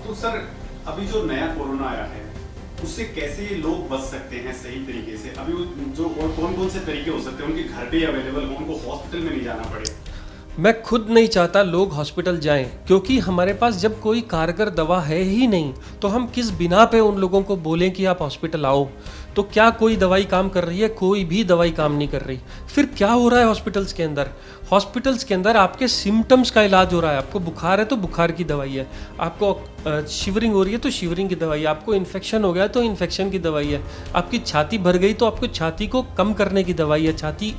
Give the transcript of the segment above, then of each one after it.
तो सर, अभी जो नया कोरोना आया है उससे कैसे लोग बच सकते हैं सही तरीके से? अभी जो और कौन कौन से तरीके हो सकते हैं उनके घर पे अवेलेबल हो, उनको हॉस्पिटल में नहीं जाना पड़े? मैं खुद नहीं चाहता लोग हॉस्पिटल जाएं, क्योंकि हमारे पास जब कोई कारगर दवा है ही नहीं तो हम किस बिना पे उन लोगों को बोलें कि आप हॉस्पिटल आओ। तो क्या कोई दवाई काम कर रही है? कोई भी दवाई काम नहीं कर रही। फिर क्या हो रहा है हॉस्पिटल्स के अंदर? हॉस्पिटल्स के अंदर आपके सिम्टम्स का इलाज हो रहा है। आपको बुखार है तो बुखार की दवाई है, आपको शिवरिंग हो रही है तो शिवरिंग की दवाई है, आपको इन्फेक्शन हो गया तो इन्फेक्शन की दवाई है, आपकी छाती भर गई तो आपको छाती को कम करने की दवाई है, छाती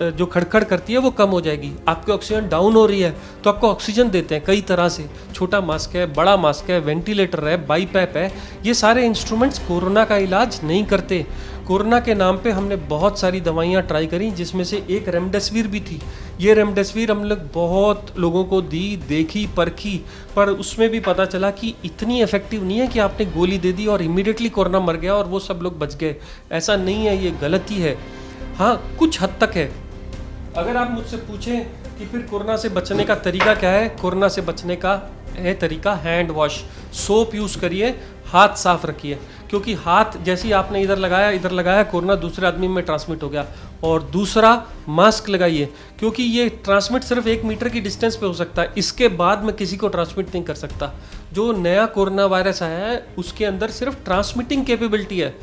जो खड़खड़ करती है वो कम हो जाएगी, आपकी ऑक्सीजन डाउन हो रही है तो आपको ऑक्सीजन देते हैं कई तरह से, छोटा मास्क है, बड़ा मास्क है, वेंटिलेटर है, बाईपैप है। ये सारे इंस्ट्रूमेंट्स कोरोना का इलाज नहीं करते। कोरोना के नाम पे हमने बहुत सारी दवाइयाँ ट्राई करी, जिसमें से एक रेमडेसिविर भी थी। ये रेमडेसिविर हम लोग बहुत लोगों को दी, देखी, परखी, पर उसमें भी पता चला कि इतनी इफेक्टिव नहीं है कि आपने गोली दे दी और इमीडिएटली कोरोना मर गया और वो सब लोग बच गए। ऐसा नहीं है, ये गलती है। हाँ, कुछ हद तक है। अगर आप मुझसे पूछें कि फिर कोरोना से बचने का तरीका क्या है, कोरोना से बचने का है तरीका हैंड वॉश। सोप यूज़ करिए, हाथ साफ रखिए, क्योंकि हाथ जैसे ही आपने इधर लगाया कोरोना दूसरे आदमी में ट्रांसमिट हो गया। और दूसरा, मास्क लगाइए, क्योंकि ये ट्रांसमिट सिर्फ 1 मीटर की डिस्टेंस पे हो सकता है, इसके बाद में किसी को ट्रांसमिट नहीं कर सकता। जो नया कोरोना वायरस आया है उसके अंदर सिर्फ ट्रांसमिटिंग कैपेबिलिटी है।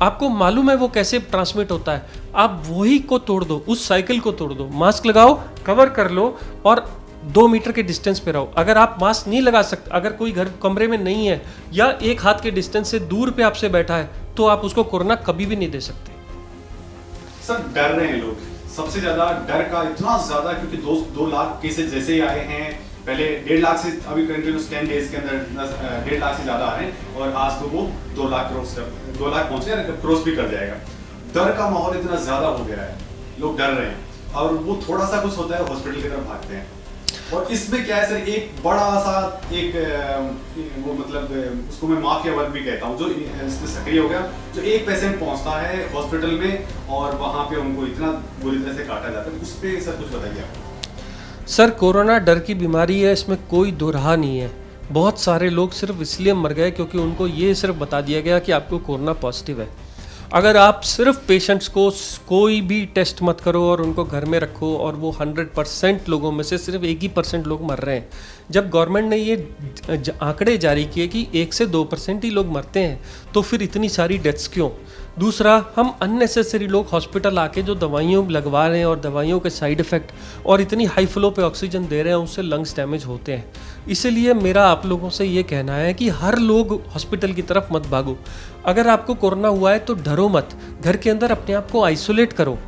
आपको मालूम है वो कैसे ट्रांसमिट होता है, आप वही को तोड़ दो, उस साइकिल को तोड़ दो। मास्क लगाओ, कवर कर लो और 2 मीटर के डिस्टेंस पे रहो। अगर आप मास्क नहीं लगा सकते, अगर कोई घर कमरे में नहीं है या 1 हाथ के डिस्टेंस से दूर पे आपसे बैठा है, तो आप उसको कोरोना कभी भी नहीं दे सकते। सर, डर रहे हैं लोग, सबसे ज्यादा डर का इतना ज्यादा, क्योंकि 2 लाख केसेस जैसे ही आए हैं, पहले 1.5 लाख से अभी कंटिन्यूस 10 डेज के अंदर 1.5 लाख से ज्यादा आ रहे हैं और आज तो वो 2 लाख पहुंच गया, क्रॉस भी कर जाएगा। डर का माहौल इतना ज्यादा हो गया है, लोग डर रहे हैं और वो थोड़ा सा कुछ होता है हॉस्पिटल की तरफ भागते हैं। और इसमें क्या है सर, एक बड़ा सा वो मतलब उसको मैं माफिया वर्ग भी कहता हूँ, जो इसमें सक्रिय हो गया। जो एक पेशेंट पहुंचता है हॉस्पिटल में और वहां पे उनको इतना बुरी तरह से काटा जाता है, उस पर सर कुछ बताइए आप। सर, कोरोना डर की बीमारी है, इसमें कोई दुरहा नहीं है। बहुत सारे लोग सिर्फ इसलिए मर गए क्योंकि उनको ये सिर्फ बता दिया गया कि आपको कोरोना पॉजिटिव है। अगर आप सिर्फ पेशेंट्स को कोई भी टेस्ट मत करो और उनको घर में रखो और वो 100% लोगों में से सिर्फ 1% लोग मर रहे हैं। जब गवर्नमेंट ने ये आंकड़े जारी किए कि 1 से 2% ही लोग मरते हैं, तो फिर इतनी सारी डेथ्स क्यों? दूसरा, हम अननेसेसरी लोग हॉस्पिटल आके जो दवाइयों लगवा रहे हैं और दवाइयों के साइड इफ़ेक्ट और इतनी हाई फ्लो पे ऑक्सीजन दे रहे हैं, उससे लंग्स डैमेज होते हैं। इसीलिए मेरा आप लोगों से ये कहना है कि हर लोग हॉस्पिटल की तरफ मत भागो। अगर आपको कोरोना हुआ है तो डरो मत, घर के अंदर अपने आप को आइसोलेट करो।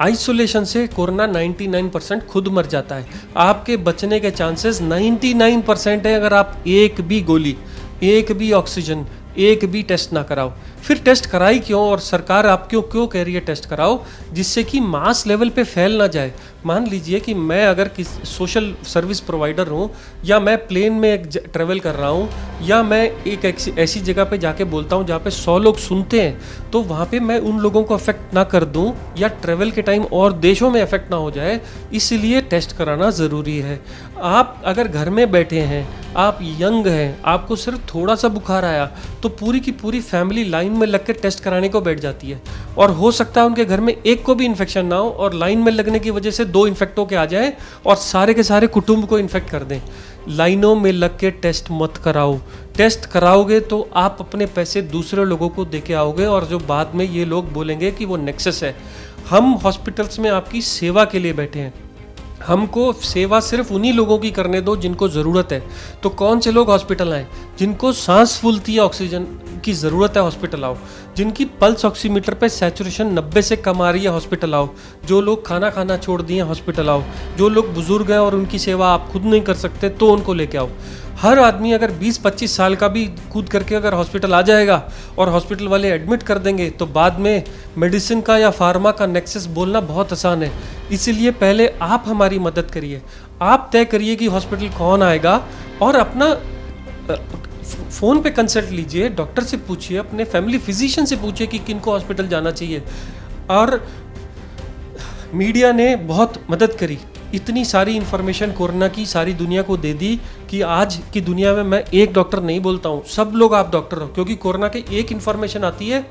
आइसोलेशन से कोरोना 99% खुद मर जाता है। आपके बचने के चांसेस 99% है अगर आप एक भी गोली, एक भी ऑक्सीजन, एक भी टेस्ट ना कराओ। फिर टेस्ट कराई क्यों? और सरकार आप क्यों कह रही है टेस्ट कराओ? जिससे कि मास लेवल पे फैल ना जाए। मान लीजिए कि मैं अगर किसी सोशल सर्विस प्रोवाइडर हूँ, या मैं प्लेन में ट्रेवल कर रहा हूँ, या मैं एक ऐसी जगह पे जाके बोलता हूँ जहाँ पे 100 लोग सुनते हैं, तो वहाँ पे मैं उन लोगों को अफेक्ट ना कर दूँ या ट्रेवल के टाइम और देशों में अफेक्ट ना हो जाए, इसलिए टेस्ट कराना ज़रूरी है। आप अगर घर में बैठे हैं, आप यंग हैं, आपको सिर्फ थोड़ा सा बुखार आया तो पूरी की पूरी फैमिली लाइन में लग के टेस्ट कराने को बैठ जाती है, और हो सकता है उनके घर में एक को भी इन्फेक्शन ना हो और लाइन में लगने की वजह से 2 इन्फेक्ट होके आ जाए और सारे के सारे कुटुंब को इन्फेक्ट कर दें। लाइनों में लग के टेस्ट मत कराओ। टेस्ट कराओगे तो आप अपने पैसे दूसरे लोगों को देके आओगे और जो बाद में ये लोग बोलेंगे कि वो नेक्सस है। हम हॉस्पिटल्स में आपकी सेवा के लिए बैठे हैं, हमको सेवा सिर्फ उन्हीं लोगों की करने दो जिनको ज़रूरत है। तो कौन से लोग हॉस्पिटल आए? जिनको सांस फूलती है, ऑक्सीजन की ज़रूरत है, हॉस्पिटल आओ। जिनकी पल्स ऑक्सीमीटर पे सैचुरेशन 90 से कम आ रही है, हॉस्पिटल आओ। जो लोग खाना खाना छोड़ दिए, हॉस्पिटल आओ। जो लोग बुजुर्ग हैं और उनकी सेवा आप खुद नहीं कर सकते, तो उनको लेके आओ। हर आदमी अगर 20-25 साल का भी कूद करके अगर हॉस्पिटल आ जाएगा और हॉस्पिटल वाले एडमिट कर देंगे, तो बाद में मेडिसिन का या फार्मा का नेक्सस बोलना बहुत आसान है। इसीलिए पहले आप हमारी मदद करिए। आप तय करिए कि हॉस्पिटल कौन आएगा और अपना फ़ोन पे कंसल्ट लीजिए, डॉक्टर से पूछिए, अपने फैमिली फिजिशियन से पूछिए कि किनको हॉस्पिटल जाना चाहिए। और मीडिया ने बहुत मदद करी, इतनी सारी इन्फॉर्मेशन कोरोना की सारी दुनिया को दे दी कि आज की दुनिया में मैं एक डॉक्टर नहीं बोलता हूँ, सब लोग आप डॉक्टर हो, क्योंकि कोरोना के एक इन्फॉर्मेशन आती है,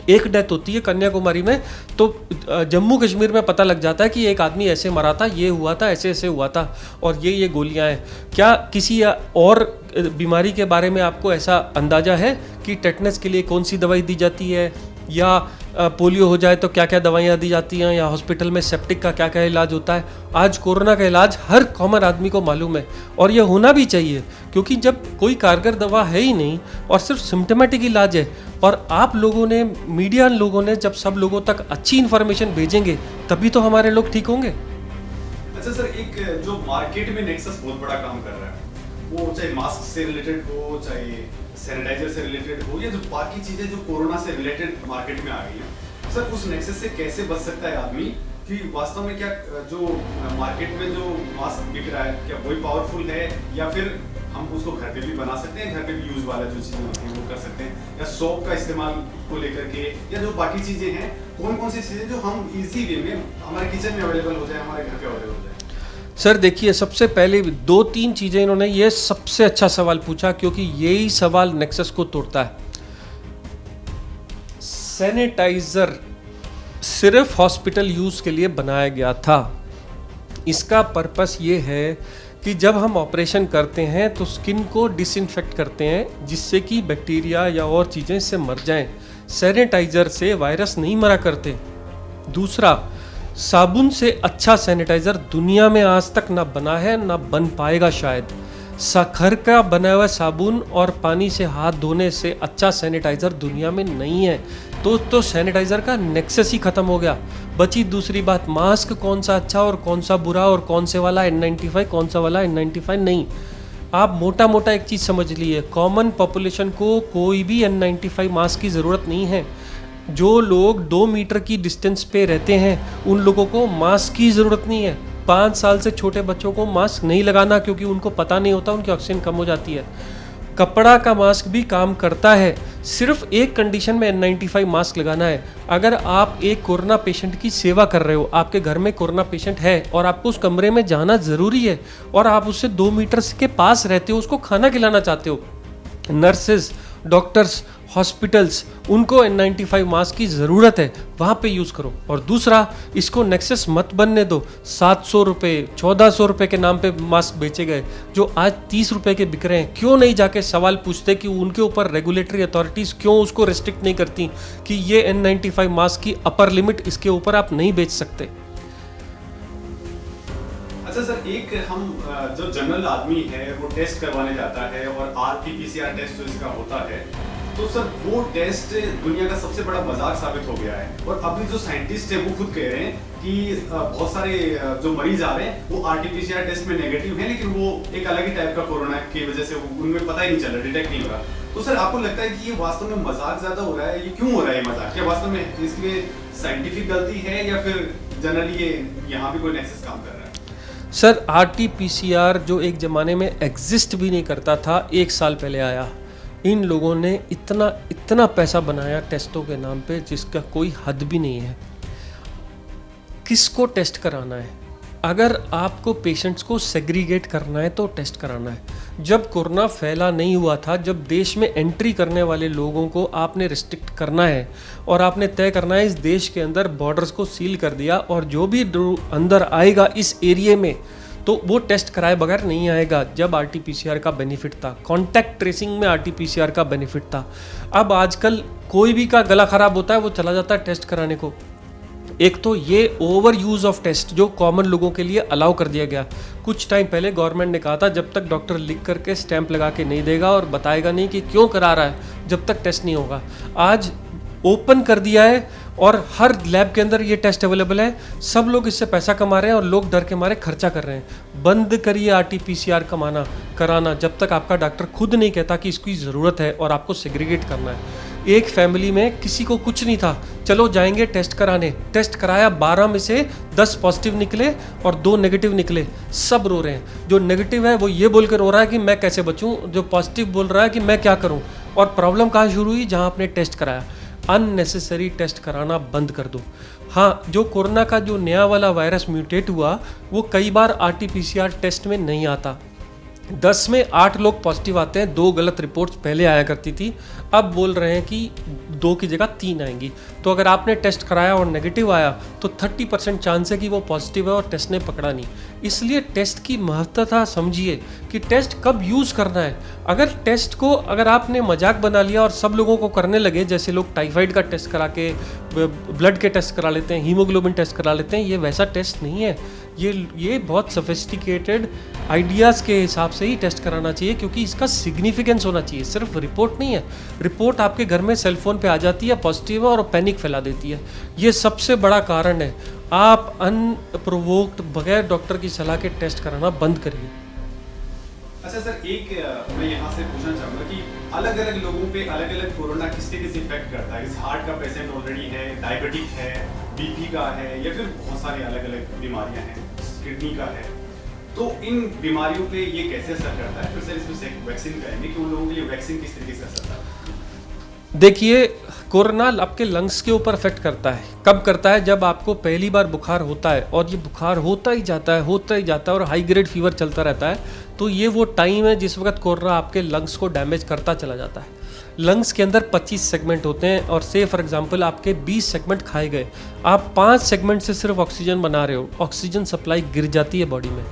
एक डेथ होती है कन्याकुमारी में, तो जम्मू कश्मीर में पता लग जाता है कि एक आदमी ऐसे मरा था, ये हुआ था, ऐसे ऐसे हुआ था, और ये गोलियां हैं। क्या किसी और बीमारी के बारे में आपको ऐसा अंदाजा है कि टेटनस के लिए कौन सी दवाई दी जाती है, या पोलियो हो जाए तो क्या क्या दवाइयाँ दी जाती हैं, या हॉस्पिटल में सेप्टिक का क्या क्या इलाज होता है? आज कोरोना का इलाज हर कॉमन आदमी को मालूम है, और यह होना भी चाहिए, क्योंकि जब कोई कारगर दवा है ही नहीं और सिर्फ सिम्टोमेटिक इलाज है, और आप लोगों ने, मीडिया लोगों ने जब सब लोगों तक अच्छी इन्फॉर्मेशन भेजेंगे तभी तो हमारे लोग ठीक होंगे। अच्छा सर, एक जो मार्केट में नेक्सस बहुत बड़ा काम कर रहा है, वो चाहे मास्क से रिलेटेड हो, चाहे सैनिटाइजर से रिलेटेड हो, या जो बाकी चीजें जो कोरोना से रिलेटेड मार्केट में आ गई है, सर उस नेक्सस से कैसे बच सकता है आदमी कि वास्तव में क्या जो मार्केट में जो मास्क बिक रहा है क्या वही पावरफुल है, या फिर हम उसको घर पे भी बना सकते हैं, घर पे भी यूज वाला जो चीजें होती हैं वो कर सकते हैं, या सोप का इस्तेमाल को लेकर के, या जो बाकी चीजें हैं, कौन कौन सी चीजें जो हम इजी वे में हमारे किचन में अवेलेबल हो जाए, हमारे घर पे अवेलेबल हो जाए? सर देखिए, सबसे पहले 2-3 चीज़ें इन्होंने ये सबसे अच्छा सवाल पूछा, क्योंकि यही सवाल नेक्सस को तोड़ता है। सैनिटाइजर सिर्फ हॉस्पिटल यूज़ के लिए बनाया गया था। इसका पर्पस ये है कि जब हम ऑपरेशन करते हैं तो स्किन को डिसइंफेक्ट करते हैं, जिससे कि बैक्टीरिया या और चीज़ें इससे मर जाएं। सैनिटाइजर से वायरस नहीं मरा करते। दूसरा, साबुन से अच्छा सैनिटाइजर दुनिया में आज तक ना बना है, ना बन पाएगा शायद। घर का बना हुआ साबुन और पानी से हाथ धोने से अच्छा सैनिटाइजर दुनिया में नहीं है। तो सैनिटाइजर का नेक्सस ही खत्म हो गया। बची दूसरी बात, मास्क कौन सा अच्छा और कौन सा बुरा, और कौन से वाला N95 कौन सा वाला N95 नहीं। आप मोटा मोटा एक चीज़ समझ लीजिए, कॉमन पॉपुलेशन को कोई भी N95 मास्क की ज़रूरत नहीं है। जो लोग 2 मीटर की डिस्टेंस पे रहते हैं उन लोगों को मास्क की ज़रूरत नहीं है। 5 साल से छोटे बच्चों को मास्क नहीं लगाना, क्योंकि उनको पता नहीं होता, उनकी ऑक्सीजन कम हो जाती है। कपड़ा का मास्क भी काम करता है, सिर्फ एक कंडीशन में N95 मास्क लगाना है। अगर आप एक कोरोना पेशेंट की सेवा कर रहे हो, आपके घर में कोरोना पेशेंट है और आपको उस कमरे में जाना ज़रूरी है, और आप उससे 2 मीटर के पास रहते हो, उसको खाना खिलाना चाहते हो, नर्सेज, डॉक्टर्स, हॉस्पिटल्स, उनको N95 मास्क की ज़रूरत है, वहाँ पे यूज़ करो। और दूसरा, इसको नेक्सस मत बनने दो। 700 रुपये 1400 रुपये के नाम पे मास्क बेचे गए, जो आज 30 रुपये के बिक रहे हैं। क्यों नहीं जाके सवाल पूछते कि उनके ऊपर रेगुलेटरी अथॉरिटीज़ क्यों उसको रिस्ट्रिक्ट नहीं करती कि ये N95 मास्क की अपर लिमिट, इसके ऊपर आप नहीं बेच सकते। अच्छा सर, एक हम जो जनरल आदमी है वो टेस्ट करवाने जाता है, और RT-PCR टेस्ट जो इसका होता है, तो सर वो टेस्ट दुनिया का सबसे बड़ा मजाक साबित हो गया है। और अभी जो साइंटिस्ट है वो खुद कह रहे हैं कि बहुत सारे जो मरीज आ रहे हैं वो RT-PCR टेस्ट में नेगेटिव हैं, लेकिन वो एक अलग ही टाइप का कोरोना की वजह से उनमें पता ही नहीं चल रहा, डिटेक्ट नहीं हो रहा। तो सर आपको लगता है कि ये वास्तव में मजाक ज्यादा हो रहा है? ये क्यों हो रहा है मजाक? क्या वास्तव में इसमें साइंटिफिक गलती है, या फिर जनरली ये यहाँ भी कोई नेक्सस काम कर रहा है? सर RT-PCR जो एक ज़माने में एग्जिस्ट भी नहीं करता था, 1 साल पहले आया। इन लोगों ने इतना पैसा बनाया टेस्टों के नाम पे, जिसका कोई हद भी नहीं है। किसको टेस्ट कराना है? अगर आपको पेशेंट्स को सेग्रीगेट करना है तो टेस्ट कराना है। जब कोरोना फैला नहीं हुआ था, जब देश में एंट्री करने वाले लोगों को आपने रिस्ट्रिक्ट करना है और आपने तय करना है, इस देश के अंदर बॉर्डर्स को सील कर दिया, और जो भी अंदर आएगा इस एरिए में तो वो टेस्ट कराए बगैर नहीं आएगा। जब RT-PCR का बेनिफिट था, कॉन्टैक्ट ट्रेसिंग में RT-PCR का बेनिफिट था। अब आजकल कोई भी का गला खराब होता है, वो चला जाता है टेस्ट कराने को। एक तो ये ओवर यूज़ ऑफ टेस्ट जो कॉमन लोगों के लिए अलाउ कर दिया गया। कुछ टाइम पहले गवर्नमेंट ने कहा था जब तक डॉक्टर लिख करके स्टैंप लगा के नहीं देगा और बताएगा नहीं कि क्यों करा रहा है, जब तक टेस्ट नहीं होगा। आज ओपन कर दिया है और हर लैब के अंदर ये टेस्ट अवेलेबल है। सब लोग इससे पैसा कमा रहे हैं और लोग डर के मारे खर्चा कर रहे हैं। बंद करिए RT-PCR कराना जब तक आपका डॉक्टर खुद नहीं कहता कि इसकी ज़रूरत है और आपको सेग्रीगेट करना है। एक फैमिली में किसी को कुछ नहीं था, चलो जाएंगे टेस्ट कराने, टेस्ट कराया, 12 में से 10 पॉजिटिव निकले और 2 नेगेटिव निकले। सब रो रहे हैं। जो नेगेटिव है वो ये बोल कर रो रहा है कि मैं कैसे बचूं, जो पॉजिटिव बोल रहा है कि मैं क्या करूं। और प्रॉब्लम कहाँ शुरू हुई? जहां आपने टेस्ट कराया। अननेसेसरी टेस्ट कराना बंद कर दो। हाँ, जो कोरोना का जो नया वाला वायरस म्यूटेट हुआ वो कई बार RT-PCR टेस्ट में नहीं आता। 10 में 8 लोग पॉजिटिव आते हैं, 2 गलत रिपोर्ट्स पहले आया करती थी, अब बोल रहे हैं कि 2 की जगह 3 आएंगी। तो अगर आपने टेस्ट कराया और नेगेटिव आया तो 30% चांस है कि वो पॉजिटिव है और टेस्ट ने पकड़ा नहीं। इसलिए टेस्ट की महत्वता समझिए कि टेस्ट कब यूज़ करना है। अगर टेस्ट को अगर आपने मजाक बना लिया और सब लोगों को करने लगे, जैसे लोग टाइफाइड का टेस्ट करा के ब्लड के टेस्ट करा लेते हैं, हीमोग्लोबिन टेस्ट करा लेते हैं, ये वैसा टेस्ट नहीं है। ये बहुत सोफिस्टिकेटेड आइडियाज़ के हिसाब से ही टेस्ट कराना चाहिए, क्योंकि इसका सिग्निफिकेंस होना चाहिए, सिर्फ रिपोर्ट नहीं है। रिपोर्ट आपके घर में सेलफोन पे आ जाती है, पॉजिटिव है और पैनिक फैला देती है। ये सबसे बड़ा कारण है। आप अनप्रोवोक्ड बगैर डॉक्टर की सलाह के टेस्ट कराना बंद करिए। अच्छा सर, मैं यहाँ से पूछना चाहूँगा कि अलग अलग लोगों पे अलग अलग कोरोना किस तरीके से इफेक्ट करता है। जैसे हार्ट का पेशेंट ऑलरेडी है, डायबिटिक है, BP का है, या फिर बहुत सारी अलग अलग बीमारियाँ हैं, किडनी का है, तो इन बीमारियों पे ये कैसे असर करता है? फिर सर इसमें वैक्सीन करेंगे कि उन लोगों के लिए वैक्सीन किस तरीके से असर करता है? देखिए, कोरोना आपके लंग्स के ऊपर इफेक्ट करता है। कब करता है? जब आपको पहली बार बुखार होता है और ये बुखार होता ही जाता है और हाई ग्रेड फीवर चलता रहता है, तो ये वो टाइम है जिस वक्त कोरोना आपके लंग्स को डैमेज करता चला जाता है। लंग्स के अंदर 25 सेगमेंट होते हैं और से फॉर एग्जांपल आपके 20 सेगमेंट खाए गए, आप 5 सेगमेंट से सिर्फ ऑक्सीजन बना रहे हो, ऑक्सीजन सप्लाई गिर जाती है बॉडी में।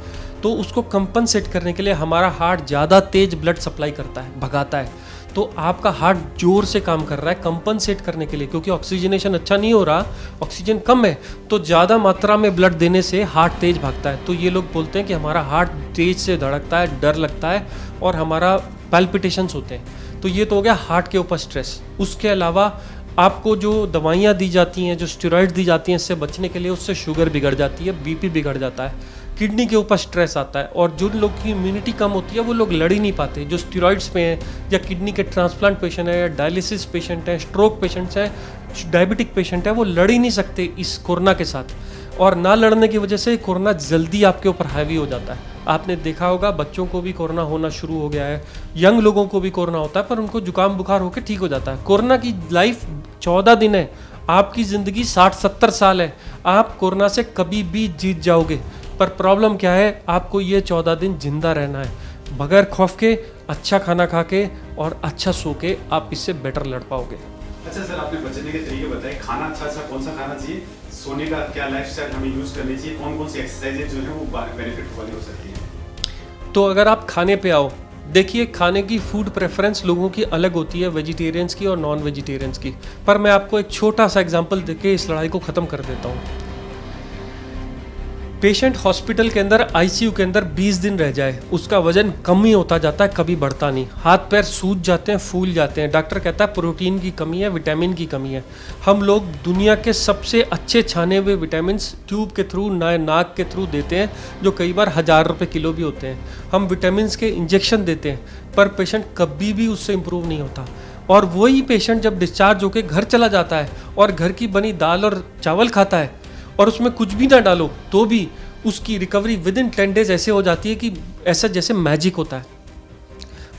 तो उसको कंपनसेट करने के लिए हमारा हार्ट ज़्यादा तेज ब्लड सप्लाई करता है, भगाता है। तो आपका हार्ट जोर से काम कर रहा है कंपनसेट करने के लिए, क्योंकि ऑक्सीजनेशन अच्छा नहीं हो रहा, ऑक्सीजन कम है, तो ज़्यादा मात्रा में ब्लड देने से हार्ट तेज भागता है। तो ये लोग बोलते हैं कि हमारा हार्ट तेज से धड़कता है, डर लगता है और हमारा पैल्पिटेशंस होते हैं। तो ये तो हो गया हार्ट के ऊपर स्ट्रेस। उसके अलावा आपको जो दवाइयाँ दी जाती हैं, जो स्टेरॉइड दी जाती हैं इससे बचने के लिए, उससे शुगर बिगड़ जाती है, BP बिगड़ जाता है, किडनी के ऊपर स्ट्रेस आता है, और जो लोग की इम्यूनिटी कम होती है वो लोग लड़ ही नहीं पाते। जो स्टेरॉइड्स पे हैं, या किडनी के ट्रांसप्लांट पेशेंट है, या डायलिसिस पेशेंट है, स्ट्रोक पेशेंट्स हैं, डायबिटिक पेशेंट है, वो लड़ ही नहीं सकते इस कोरोना के साथ। और ना लड़ने की वजह से कोरोना जल्दी आपके ऊपर हावी हो जाता है। आपने देखा होगा बच्चों को भी कोरोना होना शुरू हो गया है, यंग लोगों को भी कोरोना होता है, पर उनको जुकाम बुखार होकर ठीक हो जाता है। कोरोना की लाइफ 14 दिन है, आपकी ज़िंदगी 60-70 साल है। आप कोरोना से कभी भी जीत जाओगे, पर प्रॉब्लम क्या है? आपको ये 14 दिन जिंदा रहना है, बगैर खौफ के, अच्छा खाना खा के और अच्छा सो के आप इससे बेटर लड़ पाओगे। अच्छा सर, आपने बचने के तरीके बताए। खाना अच्छा कौन सा खाना चाहिए, सोने का क्या लाइफस्टाइल हमें यूज़ करनी चाहिए, कौन कौन सी एक्सरसाइजेज जो है वो बेनिफिट वाली हो सकती है? तो अगर आप खाने पे आओ, देखिए खाने की फूड प्रेफरेंस लोगों की अलग होती है, वेजिटेरियंस की और नॉन वेजिटेरियंस की। पर मैं आपको एक छोटा सा एग्जांपल देके इस लड़ाई को ख़त्म कर देता हूँ। पेशेंट हॉस्पिटल के अंदर ICU के अंदर 20 दिन रह जाए, उसका वजन कम ही होता जाता है, कभी बढ़ता नहीं, हाथ पैर सूज जाते हैं, फूल जाते हैं। डॉक्टर कहता है प्रोटीन की कमी है, विटामिन की कमी है। हम लोग दुनिया के सबसे अच्छे छाने हुए विटामिन ट्यूब के थ्रू, नाक के थ्रू देते हैं, जो कई बार 1000 रुपये किलो भी होते हैं। हम विटामिन के इंजेक्शन देते हैं, पर पेशेंट कभी भी उससे इम्प्रूव नहीं होता। और वही पेशेंट जब डिस्चार्ज होकर घर चला जाता है और घर की बनी दाल और चावल खाता है और उसमें कुछ भी ना डालो, तो भी उसकी रिकवरी विद इन 10 डेज ऐसे हो जाती है कि ऐसा जैसे मैजिक होता है।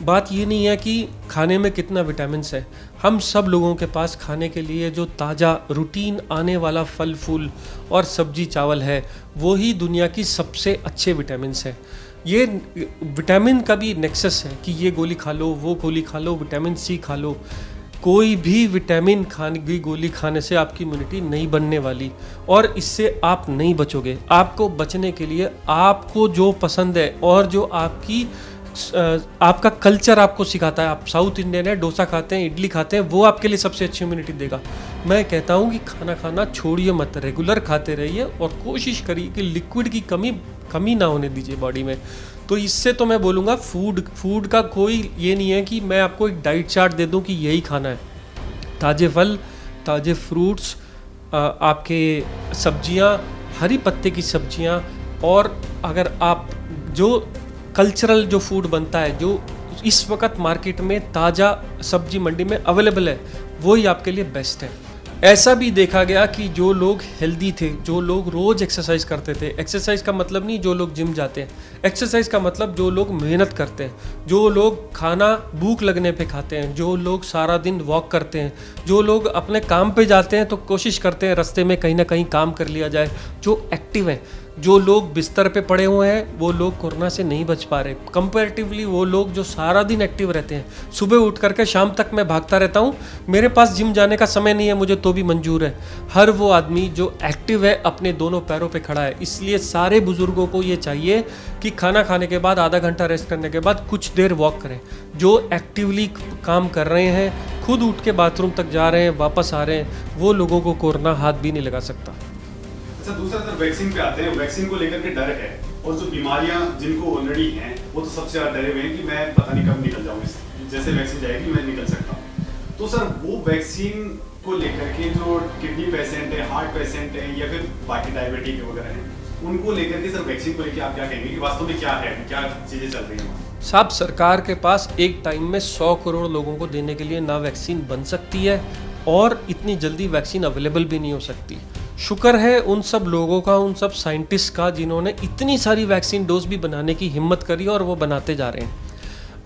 बात ये नहीं है कि खाने में कितना विटामिन्स है, हम सब लोगों के पास खाने के लिए जो ताज़ा रूटीन आने वाला फल फूल और सब्जी चावल है, वो ही दुनिया की सबसे अच्छे विटामिन्स है। ये विटामिन का भी नेक्सस है कि ये गोली खा लो, वो गोली खा लो, विटामिन C खा लो। कोई भी विटामिन खाने की गोली खाने से आपकी इम्यूनिटी नहीं बनने वाली, और इससे आप नहीं बचोगे। आपको बचने के लिए आपको जो पसंद है और जो आपका कल्चर आपको सिखाता है, आप साउथ इंडियन है, डोसा खाते हैं, इडली खाते हैं, वो आपके लिए सबसे अच्छी इम्यूनिटी देगा। मैं कहता हूँ कि खाना खाना छोड़िए मत, रेगुलर खाते रहिए और कोशिश करिए कि लिक्विड की कमी ना होने दीजिए बॉडी में। तो इससे तो मैं बोलूँगा फूड का कोई ये नहीं है कि मैं आपको एक डाइट चार्ट दे दूँ कि यही खाना है। ताज़े फल, ताज़े फ्रूट्स, आपके सब्जियाँ, हरी पत्ते की सब्जियाँ, और अगर आप जो कल्चरल जो फूड बनता है, जो इस वक्त मार्केट में ताज़ा सब्जी मंडी में अवेलेबल है, वही आपके लिए बेस्ट है। ऐसा भी देखा गया कि जो लोग हेल्दी थे, जो लोग रोज एक्सरसाइज करते थे, एक्सरसाइज का मतलब नहीं जो लोग जिम जाते हैं, एक्सरसाइज का मतलब जो लोग मेहनत करते हैं, जो लोग खाना भूख लगने पे खाते हैं, जो लोग सारा दिन वॉक करते हैं, जो लोग अपने काम पे जाते हैं तो कोशिश करते हैं रास्ते में कहीं ना कहीं काम कर लिया जाए, जो एक्टिव हैं, जो लोग बिस्तर पे पड़े हुए हैं वो लोग कोरोना से नहीं बच पा रहे। कंपैरेटिवली वो लोग जो सारा दिन एक्टिव रहते हैं, सुबह उठ करके शाम तक मैं भागता रहता हूँ, मेरे पास जिम जाने का समय नहीं है मुझे तो भी मंजूर है। हर वो आदमी जो एक्टिव है अपने दोनों पैरों पे खड़ा है। इसलिए सारे बुजुर्गों को ये चाहिए कि खाना खाने के बाद आधा घंटा रेस्ट करने के बाद कुछ देर वॉक करें। जो एक्टिवली काम कर रहे हैं, खुद उठ के बाथरूम तक जा रहे हैं, वापस आ रहे हैं, वो लोगों को कोरोना हाथ भी नहीं लगा सकता। अच्छा, दूसरा सर वैक्सीन पे आते हैं। वैक्सीन को लेकर के डर है, और जो बीमारियां जिनको ऑलरेडी हैं वो तो सबसे ज़्यादा डरे हुए हैं कि मैं पता नहीं कब निकल जाऊँ, जैसे वैक्सीन जाएगी मैं निकल सकता हूँ। तो सर वो वैक्सीन को लेकर के जो किडनी पेशेंट है, हार्ट पेशेंट है, या फिर बाकी डायबिटिक वगैरह हैं, उनको लेकर के सर वैक्सीन को लेकर आप क्या कहेंगे कि वास्तव में क्या है, क्या चीज़ें चल रही हैं? साहब, सरकार के पास एक टाइम में 100 करोड़ लोगों को देने के लिए ना वैक्सीन बन सकती है और इतनी जल्दी वैक्सीन अवेलेबल भी नहीं हो सकती। शुक्र है उन सब लोगों का, उन सब साइंटिस्ट का जिन्होंने इतनी सारी वैक्सीन डोज भी बनाने की हिम्मत करी और वो बनाते जा रहे हैं।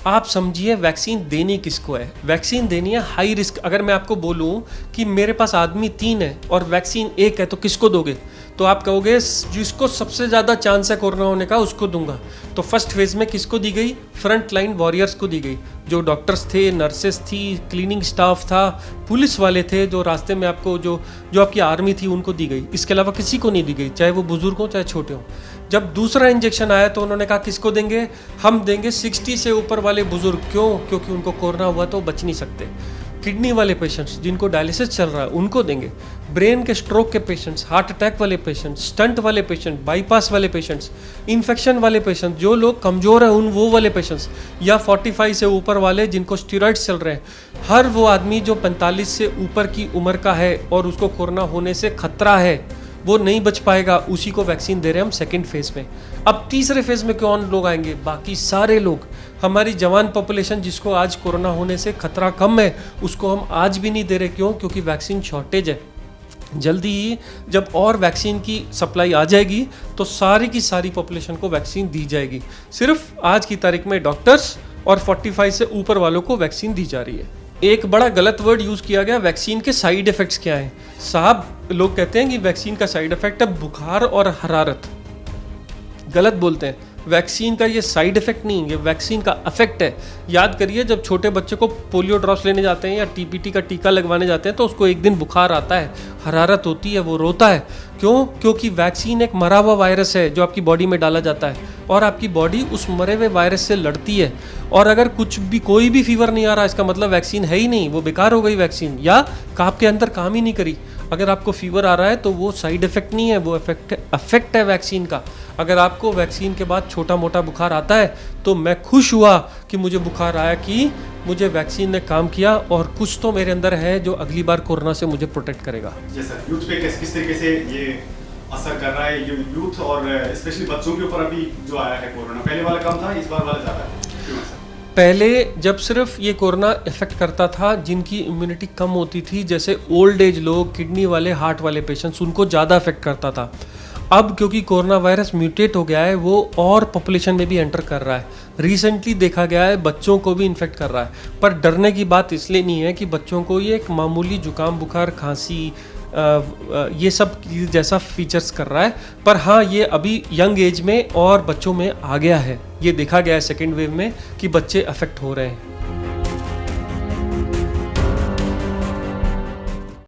आप समझिए वैक्सीन देनी किसको है? वैक्सीन देनी है हाई रिस्क। अगर मैं आपको बोलूं कि मेरे पास आदमी 3 है और वैक्सीन 1 है तो किसको दोगे? तो आप कहोगे जिसको सबसे ज़्यादा चांस है कोरोना होने का उसको दूंगा। तो फर्स्ट फेज़ में किसको दी गई? फ्रंट लाइन वॉरियर्स को दी गई, जो डॉक्टर्स थे, नर्सेस थी, क्लीनिंग स्टाफ था, पुलिस वाले थे, जो रास्ते में आपको जो आपकी आर्मी थी उनको दी गई। इसके अलावा किसी को नहीं दी गई, चाहे वो बुजुर्ग हो चाहे छोटे हों। जब दूसरा इंजेक्शन आया तो उन्होंने कहा किसको देंगे? हम देंगे 60 से ऊपर वाले बुजुर्ग। क्यों? क्योंकि उनको कोरोना हुआ तो बच नहीं सकते। किडनी वाले पेशेंट्स जिनको डायलिसिस चल रहा है उनको देंगे। ब्रेन के स्ट्रोक के पेशेंट्स, हार्ट अटैक वाले पेशेंट्स, स्टंट वाले पेशेंट, बाईपास वाले पेशेंट्स, इन्फेक्शन वाले पेशेंट, जो लोग कमज़ोर हैं उन वो वाले पेशेंट्स, या 45 से ऊपर वाले जिनको स्टेरॉइड्स चल रहे हैं। हर वो आदमी जो 45 से ऊपर की उम्र का है और उसको कोरोना होने से खतरा है, वो नहीं बच पाएगा, उसी को वैक्सीन दे रहे हैं हम सेकेंड फेज़ में। अब तीसरे फेज़ में कौन लोग आएंगे? बाकी सारे लोग। हमारी जवान पॉपुलेशन जिसको आज कोरोना होने से खतरा कम है उसको हम आज भी नहीं दे रहे। क्यों? क्योंकि वैक्सीन शॉर्टेज है। जल्दी ही जब और वैक्सीन की सप्लाई आ जाएगी तो सारी की सारी पॉपुलेशन को वैक्सीन दी जाएगी। सिर्फ आज की तारीख में डॉक्टर्स और 45 से ऊपर वालों को वैक्सीन दी जा रही है। एक बड़ा गलत वर्ड यूज़ किया गया, वैक्सीन के साइड इफ़ेक्ट्स क्या हैं? साहब, लोग कहते हैं कि वैक्सीन का साइड इफ़ेक्ट है बुखार और हरारत। गलत बोलते हैं। वैक्सीन का ये साइड इफ़ेक्ट नहीं, ये वैक्सीन का इफेक्ट है। याद करिए, जब छोटे बच्चे को पोलियो ड्रॉप्स लेने जाते हैं या टीपीटी का टीका लगवाने जाते हैं तो उसको एक दिन बुखार आता है, हरारत होती है, वो रोता है। क्यों? क्योंकि वैक्सीन एक मरा हुआ वायरस है जो आपकी बॉडी में डाला जाता है और आपकी बॉडी उस मरे हुए वायरस से लड़ती है। और अगर कोई भी फीवर नहीं आ रहा, इसका मतलब वैक्सीन है ही नहीं, वो बेकार हो गई वैक्सीन, या आपके अंदर काम ही नहीं करी। अगर आपको फीवर आ रहा है तो वो साइड इफ़ेक्ट नहीं है, वो इफेक्ट है वैक्सीन का। अगर आपको वैक्सीन के बाद छोटा मोटा बुखार आता है तो मैं खुश हुआ कि मुझे बुखार आया, कि मुझे वैक्सीन ने काम किया और कुछ तो मेरे अंदर है जो अगली बार कोरोना से मुझे प्रोटेक्ट करेगा। जी सर, यूथ पे किस तरीके से ये असर कर रहा है, ये यूथ और स्पेशली बच्चों के ऊपर अभी जो आया है कोरोना? पहले वाला कम था, इस बार वाला ज़्यादा है, क्यों सर? पहले जब सिर्फ ये कोरोना इफेक्ट करता था जिनकी इम्यूनिटी कम होती थी, जैसे ओल्ड एज लोग, किडनी वाले, हार्ट वाले पेशेंट्स, उनको ज़्यादा इफेक्ट करता था। अब क्योंकि कोरोना वायरस म्यूटेट हो गया है, वो और पॉपुलेशन में भी एंटर कर रहा है। रिसेंटली देखा गया है बच्चों को भी इन्फेक्ट कर रहा है। पर डरने की बात इसलिए नहीं है कि बच्चों को ये एक मामूली जुकाम, बुखार, खांसी, ये सब जैसा फीचर्स कर रहा है। पर हाँ, ये अभी यंग एज में और बच्चों में आ गया है। ये देखा गया है सेकेंड वेव में कि बच्चे अफेक्ट हो रहे हैं।